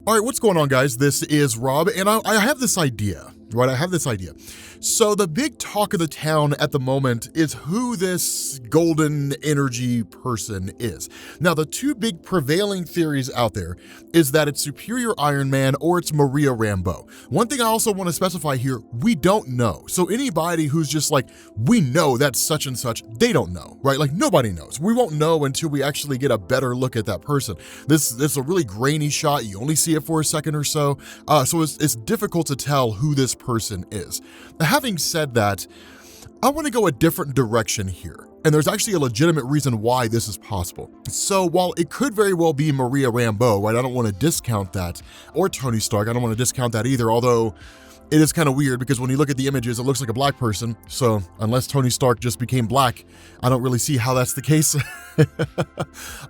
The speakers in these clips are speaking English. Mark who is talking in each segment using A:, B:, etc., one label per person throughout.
A: All right, what's going on, guys? This is Rob, and I have this idea, right? I have this idea. So the big talk of the town at the moment is who this golden energy person is. Now, the two big prevailing theories out there is that it's Superior Iron Man or it's Maria Rambeau. One thing I also want to specify here, we don't know. So anybody who's just like, we know that's such and such, they don't know, right? Like nobody knows. We won't know until we actually get a better look at that person. This is a really grainy shot. You only see it for a second or so. So it's difficult to tell who this person is. Having said that, I want to go a different direction here. And there's actually a legitimate reason why this is possible. So while it could very well be Maria Rambeau, right? I don't want to discount that. Or Tony Stark, I don't want to discount that either. Although it is kind of weird because when you look at the images, it looks like a black person. So unless Tony Stark just became black, I don't really see how that's the case.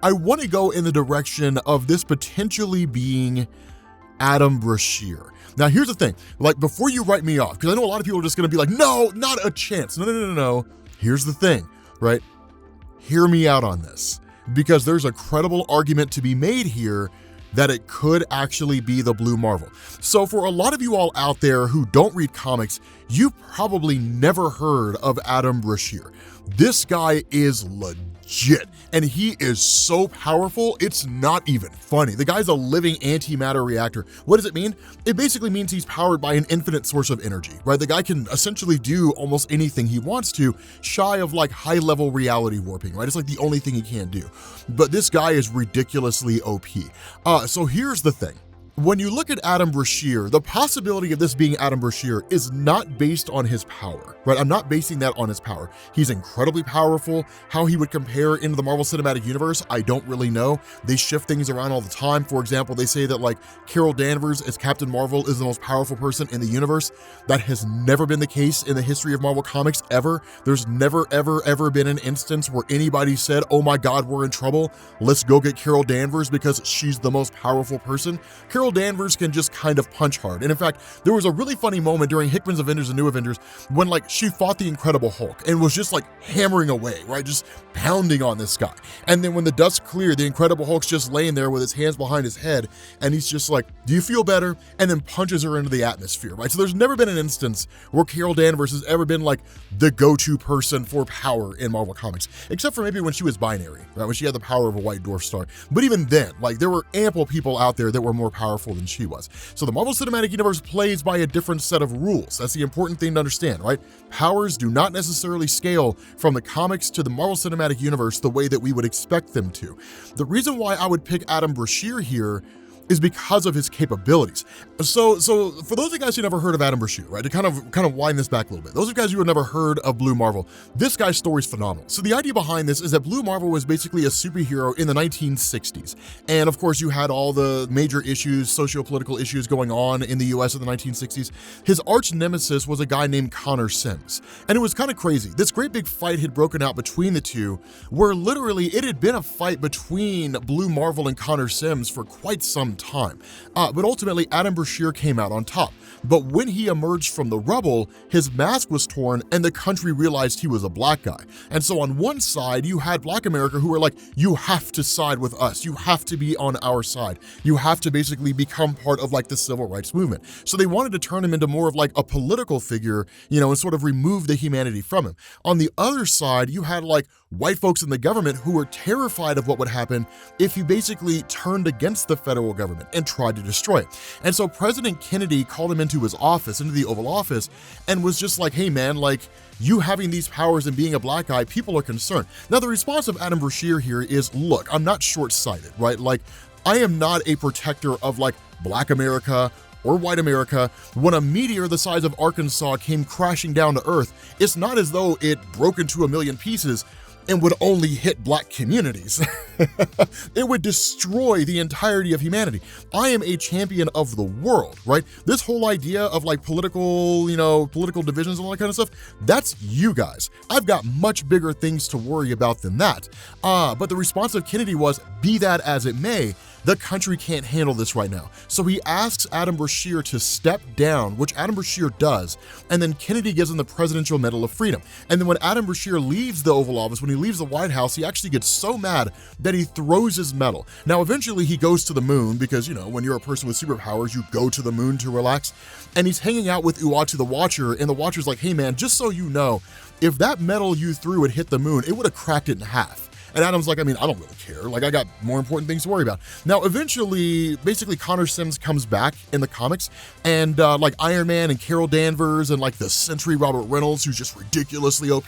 A: I want to go in the direction of this potentially being Adam Brashear. Now, here's the thing, like before you write me off, because I know a lot of people are just going to be like, no, not a chance. No. Here's the thing, right? Hear me out on this, because there's a credible argument to be made here that it could actually be the Blue Marvel. So for a lot of you all out there who don't read comics, you probably never heard of Adam Brashear. This guy is legit, and he is so powerful, it's not even funny. The guy's a living antimatter reactor. What does it mean? It basically means he's powered by an infinite source of energy, right? The guy can essentially do almost anything he wants to, shy of like high-level reality warping, right? It's like the only thing he can't do. But this guy is ridiculously OP. So here's the thing. When you look at Adam Brashear, the possibility of this being Adam Brashear is not based on his power, right? I'm not basing that on his power. He's incredibly powerful. How he would compare into the Marvel Cinematic Universe, I don't really know. They shift things around all the time. For example, they say that like Carol Danvers as Captain Marvel is the most powerful person in the universe. That has never been the case in the history of Marvel Comics ever. There's never, ever been an instance where anybody said, oh my God, we're in trouble. Let's go get Carol Danvers because she's the most powerful person. Carol Danvers can just kind of punch hard. And in fact, there was a really funny moment during Hickman's Avengers and New Avengers when like she fought the Incredible Hulk and was just like hammering away, right? Just pounding on this guy. And then when the dust cleared, the Incredible Hulk's just laying there with his hands behind his head. And he's just like, do you feel better? And then punches her into the atmosphere, right? So there's never been an instance where Carol Danvers has ever been like the go-to person for power in Marvel Comics, except for maybe when she was binary, right? When she had the power of a white dwarf star. But even then, like there were ample people out there that were more powerful than she was. So the Marvel Cinematic Universe plays by a different set of rules. That's the important thing to understand, right? Powers do not necessarily scale from the comics to the Marvel Cinematic Universe the way that we would expect them to. The reason why I would pick Adam Brashear here is because of his capabilities. So for those of you guys who never heard of Adam Brashear, right, to kind of wind this back a little bit, those of you guys who have never heard of Blue Marvel, this guy's story is phenomenal. So the idea behind this is that Blue Marvel was basically a superhero in the 1960s. And of course you had all the major issues, socio-political issues going on in the US in the 1960s. His arch nemesis was a guy named Connor Sims. And it was kind of crazy. This great big fight had broken out between the two, where literally it had been a fight between Blue Marvel and Connor Sims for quite some time. But ultimately, Adam Brashear came out on top. But when he emerged from the rubble, his mask was torn and the country realized he was a black guy. And so on one side, you had Black America who were like, you have to side with us. You have to be on our side. You have to basically become part of like the civil rights movement. So they wanted to turn him into more of like a political figure, and sort of remove the humanity from him. On the other side, you had like white folks in the government who were terrified of what would happen if he basically turned against the federal government and tried to destroy it. And so President Kennedy called him into his office, into the Oval Office, and was just like, hey man, like you having these powers and being a black guy, people are concerned. Now the response of Adam Brashear here is, look, I'm not short-sighted, right? Like I am not a protector of like Black America or white America. When a meteor the size of Arkansas came crashing down to Earth, it's not as though it broke into a million pieces and would only hit black communities. It would destroy the entirety of humanity. I am a champion of the world, right? This whole idea of like political divisions and all that kind of stuff, that's you guys. I've got much bigger things to worry about than that. But the response of Kennedy was, be that as it may, the country can't handle this right now. So he asks Adam Brashear to step down, which Adam Brashear does, and then Kennedy gives him the Presidential Medal of Freedom. And then when Adam Brashear leaves the Oval Office, when he leaves the White House, he actually gets so mad that he throws his medal. Now, eventually he goes to the moon because, when you're a person with superpowers, you go to the moon to relax. And he's hanging out with Uatu the Watcher, and the Watcher's like, hey man, just so you know, if that medal you threw had hit the moon, it would have cracked it in half. And Adam's like, I don't really care. Like, I got more important things to worry about. Now, eventually, basically, Connor Sims comes back in the comics, and like Iron Man and Carol Danvers and like the Sentry Robert Reynolds, who's just ridiculously OP,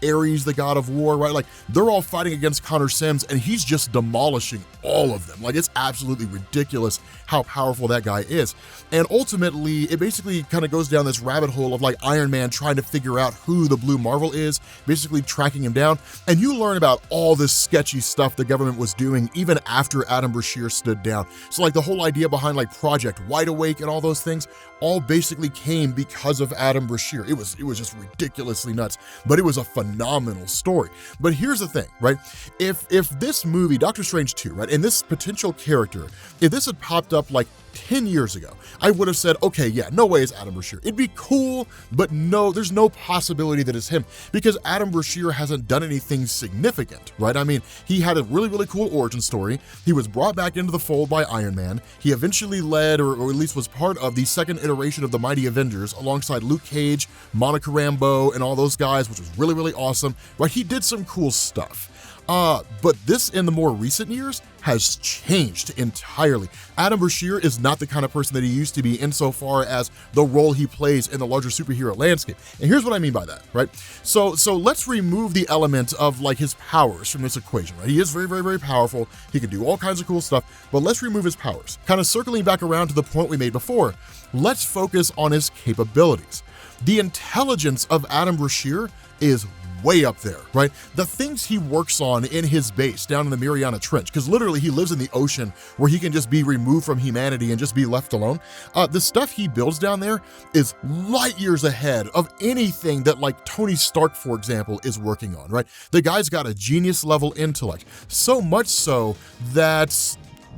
A: Ares, the God of War, right? Like, they're all fighting against Connor Sims, and he's just demolishing all of them. Like, it's absolutely ridiculous how powerful that guy is. And ultimately, it basically kind of goes down this rabbit hole of like Iron Man trying to figure out who the Blue Marvel is, basically tracking him down. And you learn about all this sketchy stuff the government was doing even after Adam Brashear stood down. So like the whole idea behind like Project Wide Awake and all those things all basically came because of Adam Brashear. It was just ridiculously nuts, but it was a phenomenal story. But here's the thing, right? If this movie, Doctor Strange 2, right, and this potential character, if this had popped up like 10 years ago, I would have said, okay, yeah, no way it's Adam Brashear. It'd be cool, but no, there's no possibility that it's him because Adam Brashear hasn't done anything significant, right? He had a really, really cool origin story. He was brought back into the fold by Iron Man. He eventually led, or at least was part of, the second iteration of the Mighty Avengers alongside Luke Cage, Monica Rambeau, and all those guys, which was really, really awesome, right? He did some cool stuff. But this in the more recent years has changed entirely. Adam Brashear is not the kind of person that he used to be insofar as the role he plays in the larger superhero landscape. And here's what I mean by that, right? So let's remove the element of like his powers from this equation, right? He is very, very, very powerful. He can do all kinds of cool stuff, but let's remove his powers. Kind of circling back around to the point we made before, let's focus on his capabilities. The intelligence of Adam Brashear is way up there, right? The things he works on in his base down in the Mariana Trench, because literally he lives in the ocean where he can just be removed from humanity and just be left alone. The stuff he builds down there is light years ahead of anything that like Tony Stark, for example, is working on, right? The guy's got a genius level intellect, so much so that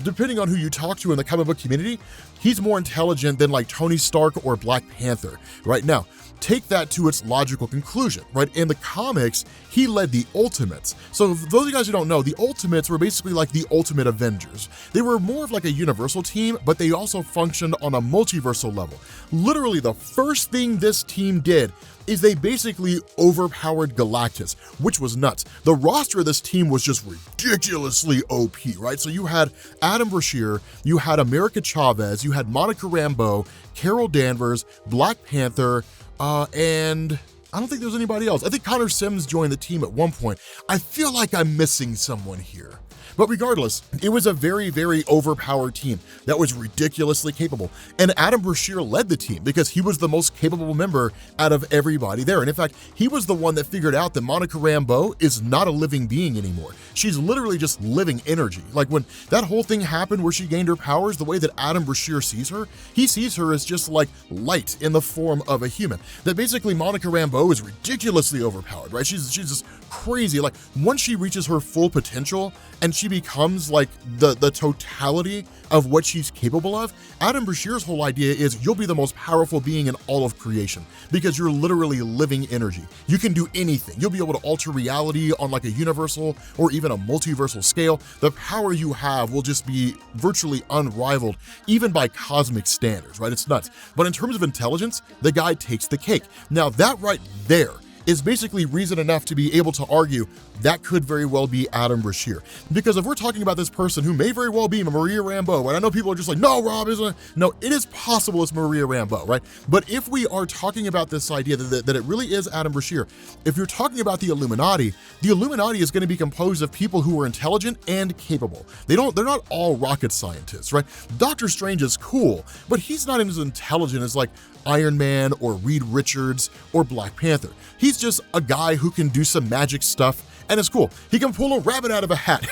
A: depending on who you talk to in the comic book community, he's more intelligent than like Tony Stark or Black Panther. Right now, take that to its logical conclusion, right? In the comics, he led the Ultimates. So for those of you guys who don't know, the Ultimates were basically like the Ultimate Avengers. They were more of like a universal team, but they also functioned on a multiversal level. Literally, the first thing this team did is they basically overpowered Galactus, which was nuts. The roster of this team was just ridiculously OP, right? So you had Adam Brashear, you had America Chavez, you had Monica Rambeau, Carol Danvers, Black Panther, and I don't think there's anybody else. I think Connor Sims joined the team at one point. I feel like I'm missing someone here. But regardless, it was a very, very overpowered team that was ridiculously capable. And Adam Brashear led the team because he was the most capable member out of everybody there. And in fact, he was the one that figured out that Monica Rambeau is not a living being anymore. She's literally just living energy. Like when that whole thing happened where she gained her powers, the way that Adam Brashear sees her, he sees her as just like light in the form of a human. That basically Monica Rambeau is ridiculously overpowered, right? She's just crazy. Like once she reaches her full potential and she becomes like the totality of what she's capable of, Adam Brashear's whole idea is you'll be the most powerful being in all of creation because you're literally living energy. You can do anything. You'll be able to alter reality on like a universal or even a multiversal scale. The power you have will just be virtually unrivaled, even by cosmic standards, right? It's nuts. But in terms of intelligence, the guy takes the cake. Now that right there is basically reason enough to be able to argue that could very well be Adam Brashear. Because if we're talking about this person who may very well be Maria Rambeau, right? I know people are just like, no, Rob, isn't it? No, it is possible it's Maria Rambeau, right? But if we are talking about this idea that it really is Adam Brashear, if you're talking about the Illuminati is going to be composed of people who are intelligent and capable. They're not all rocket scientists, right? Doctor Strange is cool, but he's not as intelligent as like Iron Man or Reed Richards or Black Panther. He's just a guy who can do some magic stuff and it's cool. He can pull a rabbit out of a hat.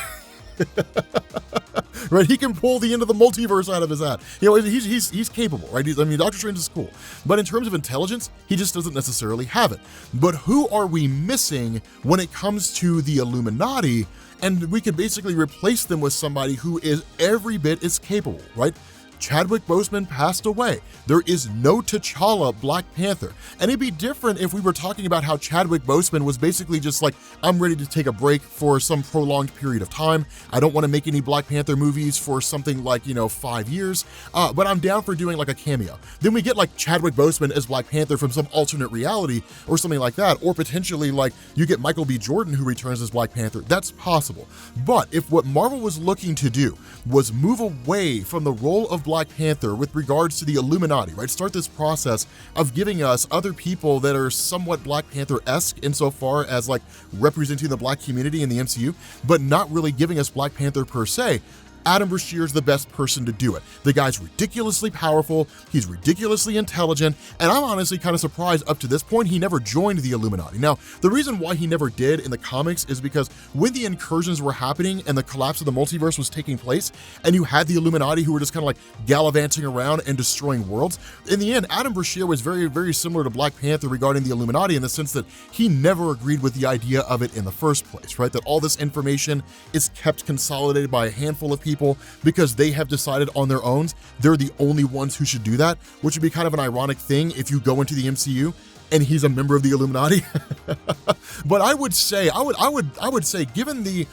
A: right? He can pull the end of the multiverse out of his hat. You know, he's capable, right? I mean, Doctor Strange is cool, but in terms of intelligence, he just doesn't necessarily have it. But who are we missing when it comes to the Illuminati? And we can basically replace them with somebody who is every bit as capable, right? Chadwick Boseman passed away. There is no T'Challa Black Panther. And it'd be different if we were talking about how Chadwick Boseman was basically just like, I'm ready to take a break for some prolonged period of time. I don't want to make any Black Panther movies for something like, 5 years, but I'm down for doing like a cameo. Then we get like Chadwick Boseman as Black Panther from some alternate reality or something like that, or potentially like you get Michael B. Jordan who returns as Black Panther. That's possible. But if what Marvel was looking to do was move away from the role of Black Panther with regards to the Illuminati, right? Start this process of giving us other people that are somewhat Black Panther-esque insofar as like representing the Black community in the MCU, but not really giving us Black Panther per se. Adam Brashear is the best person to do it. The guy's ridiculously powerful, he's ridiculously intelligent, and I'm honestly kind of surprised up to this point he never joined the Illuminati. Now, the reason why he never did in the comics is because when the incursions were happening and the collapse of the multiverse was taking place, and you had the Illuminati who were just kind of like gallivanting around and destroying worlds, in the end, Adam Brashear was very, very similar to Black Panther regarding the Illuminati in the sense that he never agreed with the idea of it in the first place, right? That all this information is kept consolidated by a handful of people because they have decided on their own they're the only ones who should do that, which would be kind of an ironic thing if you go into the MCU and he's a member of the Illuminati. But I would say, given the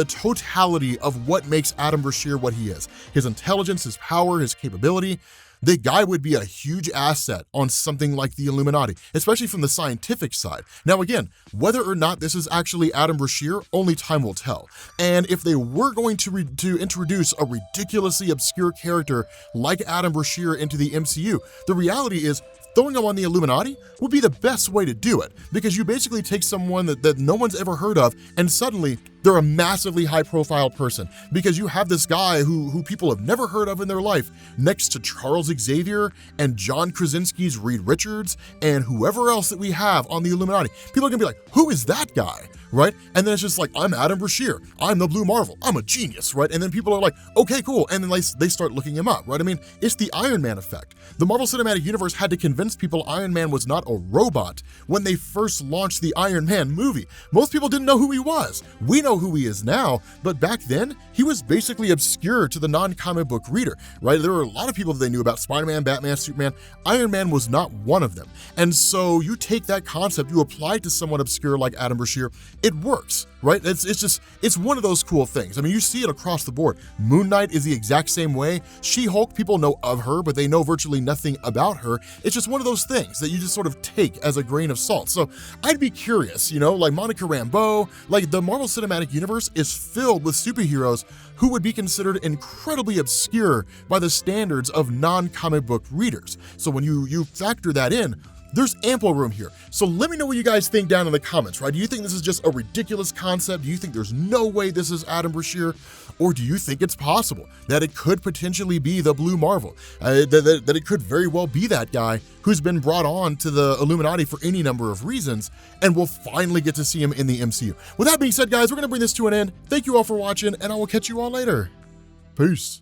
A: totality of what makes Adam Brashear what he is, his intelligence, his power, his capability, the guy would be a huge asset on something like the Illuminati, especially from the scientific side. Now again, whether or not this is actually Adam Brashear, only time will tell. And if they were going to introduce a ridiculously obscure character like Adam Brashear into the MCU, the reality is throwing him on the Illuminati would be the best way to do it, because you basically take someone that no one's ever heard of and suddenly they're a massively high-profile person, because you have this guy who people have never heard of in their life next to Charles Xavier and John Krasinski's Reed Richards and whoever else that we have on the Illuminati. People are gonna be like, who is that guy, right? And then it's just like, I'm Adam Brashear, I'm the Blue Marvel, I'm a genius, right? And then people are like, okay, cool, and then they start looking him up, right? I mean, it's the Iron Man effect. The Marvel Cinematic Universe had to convince people Iron Man was not a robot when they first launched the Iron Man movie. Most people didn't know who he was. We know who he is now, but back then, he was basically obscure to the non-comic book reader, right? There were a lot of people that they knew about Spider-Man, Batman, Superman. Iron Man was not one of them. And so you take that concept, you apply it to someone obscure like Adam Brashear, it works, right? It's one of those cool things. I mean, you see it across the board. Moon Knight is the exact same way. She-Hulk, people know of her, but they know virtually nothing about her. It's just one of those things that you just sort of take as a grain of salt. So I'd be curious, like Monica Rambeau, like the Marvel Cinematic Universe is filled with superheroes who would be considered incredibly obscure by the standards of non-comic book readers. So when you factor that in, there's ample room here. So let me know what you guys think down in the comments, right? Do you think this is just a ridiculous concept? Do you think there's no way this is Adam Brashear? Or do you think it's possible that it could potentially be the Blue Marvel? That it could very well be that guy who's been brought on to the Illuminati for any number of reasons, and we'll finally get to see him in the MCU. With that being said, guys, we're gonna bring this to an end. Thank you all for watching, and I will catch you all later. Peace.